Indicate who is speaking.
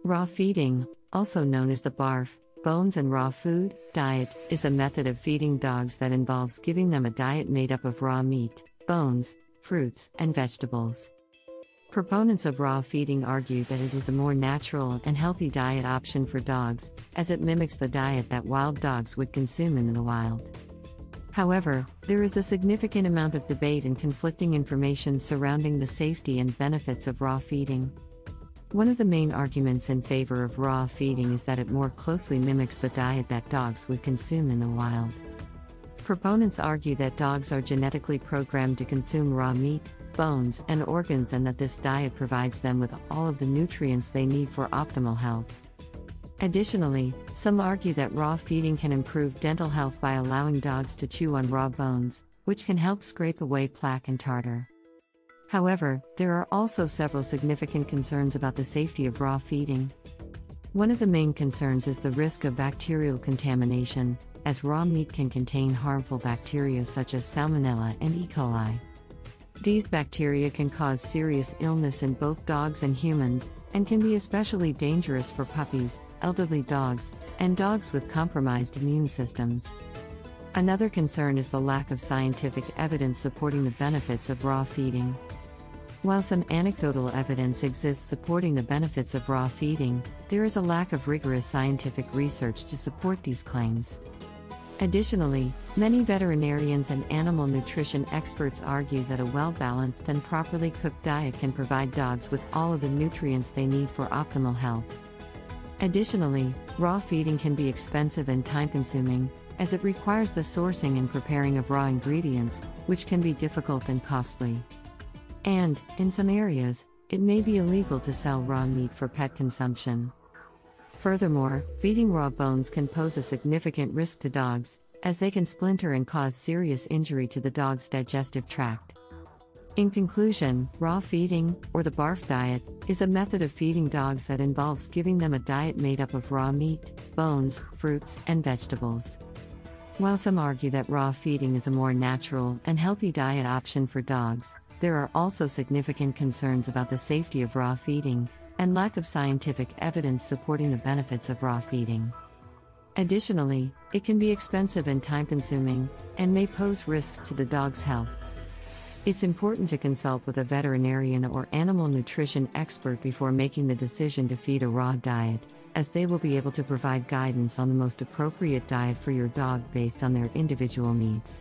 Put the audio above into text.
Speaker 1: Raw feeding, also known as the BARF, bones and raw food, diet, is a method of feeding dogs that involves giving them a diet made up of raw meat, bones, fruits, and vegetables. Proponents of raw feeding argue that it is a more natural and healthy diet option for dogs, as it mimics the diet that wild dogs would consume in the wild. However, there is a significant amount of debate and conflicting information surrounding the safety and benefits of raw feeding. One of the main arguments in favor of raw feeding is that it more closely mimics the diet that dogs would consume in the wild. Proponents argue that dogs are genetically programmed to consume raw meat, bones, and organs, and that this diet provides them with all of the nutrients they need for optimal health. Additionally, some argue that raw feeding can improve dental health by allowing dogs to chew on raw bones, which can help scrape away plaque and tartar. However, there are also several significant concerns about the safety of raw feeding. One of the main concerns is the risk of bacterial contamination, as raw meat can contain harmful bacteria such as Salmonella and E. coli. These bacteria can cause serious illness in both dogs and humans, and can be especially dangerous for puppies, elderly dogs, and dogs with compromised immune systems. Another concern is the lack of scientific evidence supporting the benefits of raw feeding. While some anecdotal evidence exists supporting the benefits of raw feeding, there is a lack of rigorous scientific research to support these claims. Additionally, many veterinarians and animal nutrition experts argue that a well-balanced and properly cooked diet can provide dogs with all of the nutrients they need for optimal health. Additionally, raw feeding can be expensive and time-consuming, as it requires the sourcing and preparing of raw ingredients, which can be difficult and costly. And, in some areas, it may be illegal to sell raw meat for pet consumption. Furthermore, feeding raw bones can pose a significant risk to dogs, as they can splinter and cause serious injury to the dog's digestive tract. In conclusion, raw feeding, or the BARF diet, is a method of feeding dogs that involves giving them a diet made up of raw meat, bones, fruits, and vegetables. While some argue that raw feeding is a more natural and healthy diet option for dogs, there are also significant concerns about the safety of raw feeding, and lack of scientific evidence supporting the benefits of raw feeding. Additionally, it can be expensive and time-consuming, and may pose risks to the dog's health. It's important to consult with a veterinarian or animal nutrition expert before making the decision to feed a raw diet, as they will be able to provide guidance on the most appropriate diet for your dog based on their individual needs.